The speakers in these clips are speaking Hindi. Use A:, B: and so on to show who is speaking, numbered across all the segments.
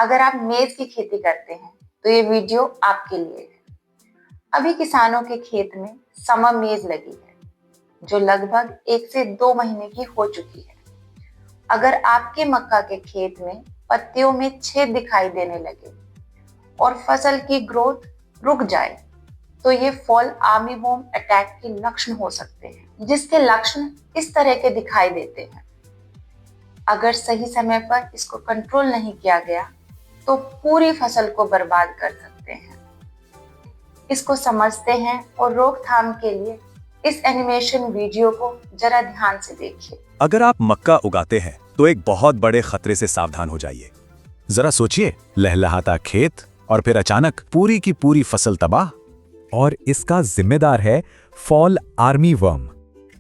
A: अगर आप मेज की खेती करते हैं तो ये वीडियो आपके लिए है। अभी किसानों के खेत में समर मेज लगी है जो लगभग 1 से 2 महीने की हो चुकी है। अगर आपके मक्का के खेत में पत्तियों में छेद दिखाई देने लगे और फसल की ग्रोथ रुक जाए तो ये फॉल आर्मीवॉर्म अटैक के लक्षण हो सकते हैं, जिसके लक्षण इस तरह के दिखाई देते हैं। अगर सही समय पर इसको कंट्रोल नहीं किया गया तो पूरी फसल को बर्बाद कर सकते हैं। इसको समझते हैं और रोकथाम के लिए इस एनिमेशन वीडियो को जरा ध्यान से देखिए।
B: अगर आप मक्का उगाते हैं तो एक बहुत बड़े खतरे से सावधान हो जाइए। जरा सोचिए, लहलहाता खेत और फिर अचानक पूरी की पूरी फसल तबाह।
C: और इसका जिम्मेदार है फॉल आर्मीवर्म।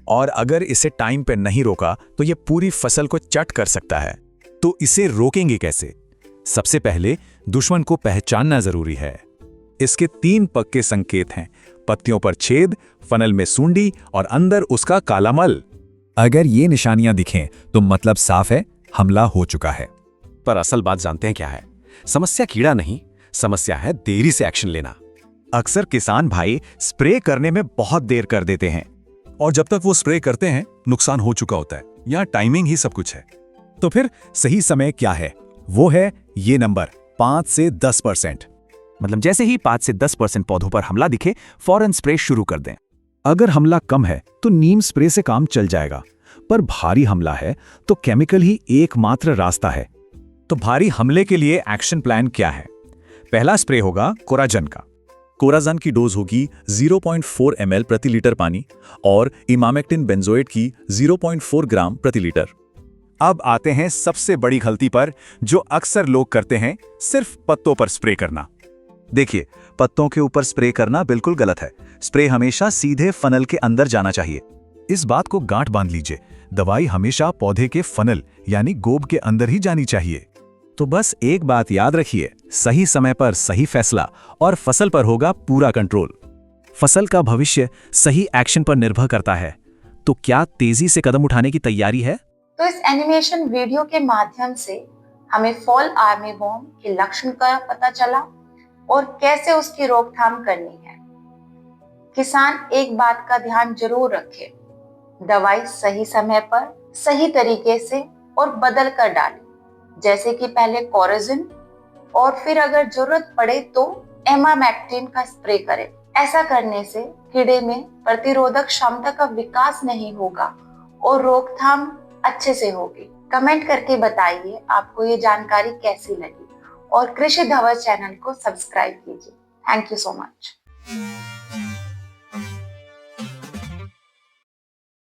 B: और अगर इसे टाइम पे नहीं रोका तो ये पूरी फसल को चट कर सकता है। तो इसे रोकेंगे कैसे? सबसे पहले दुश्मन को पहचानना जरूरी है। इसके 3 पक्के संकेत हैं: पत्तियों पर छेद, फनल में सूंडी और अंदर उसका काला मल।
C: अगर ये निशानियां दिखें तो मतलब साफ है, हमला हो चुका है।
D: पर असल बात जानते हैं क्या है? समस्या कीड़ा नहीं, समस्या है देरी से एक्शन लेना।
B: अक्सर किसान भाई स्प्रे करने में बहुत देर कर देते हैं और जब तक वो स्प्रे करते हैं नुकसान हो चुका होता है। यहाँ टाइमिंग ही सब कुछ है।
C: तो फिर सही समय क्या है? वो है ये नंबर 5 से 10%।
D: मतलब जैसे ही 5 से 10% पौधों पर हमला दिखे, फौरन स्प्रे शुरू कर दें।
C: अगर हमला कम है तो नीम स्प्रे से काम चल जाएगा, पर भारी हमला है तो केमिकल ही एकमात्र रास्ता है।
B: तो भारी हमले के लिए एक्शन प्लान क्या है? पहला स्प्रे होगा कोराजन का। कोराजन की डोज होगी 0.4 ml प्रति लीटर पानी और इमामेक्टिन बेंजोएट की 0.4 ग्राम प्रति लीटर। अब आते हैं सबसे बड़ी गलती पर जो अक्सर लोग करते हैं, सिर्फ पत्तों पर स्प्रे करना। देखिए, पत्तों के ऊपर स्प्रे करना बिल्कुल गलत है। स्प्रे हमेशा सीधे फनल के अंदर जाना चाहिए।
C: इस बात को गांठ बांध लीजिए, दवाई हमेशा पौधे के फनल यानी गोब के अंदर ही जानी चाहिए।
B: तो बस एक बात याद रखिए, सही समय पर सही फैसला और फसल पर होगा पूरा कंट्रोल।
D: फसल का भविष्य सही एक्शन पर निर्भर करता है। तो क्या तेजी से कदम उठाने की तैयारी है?
A: तो इस एनिमेशन वीडियो के माध्यम से हमें फॉल आर्मीवॉर्म के लक्षण का पता चला और कैसे उसकी रोकथाम करनी है। किसान एक बात का ध्यान जरूर रखे, दवाई सही समय पर सही तरीके से और बदल कर डालें, जैसे कि पहले कोराजन और फिर अगर जरूरत पड़े तो इमामेक्टिन का स्प्रे करें। ऐसा करने से कीड़े में प्रतिरोधक क्षमता का विकास नहीं होगा और रोकथाम अच्छे से होगी। कमेंट करके बताइए आपको ये जानकारी कैसी लगी और कृषि धवल चैनल को सब्सक्राइब कीजिए। Thank you so much.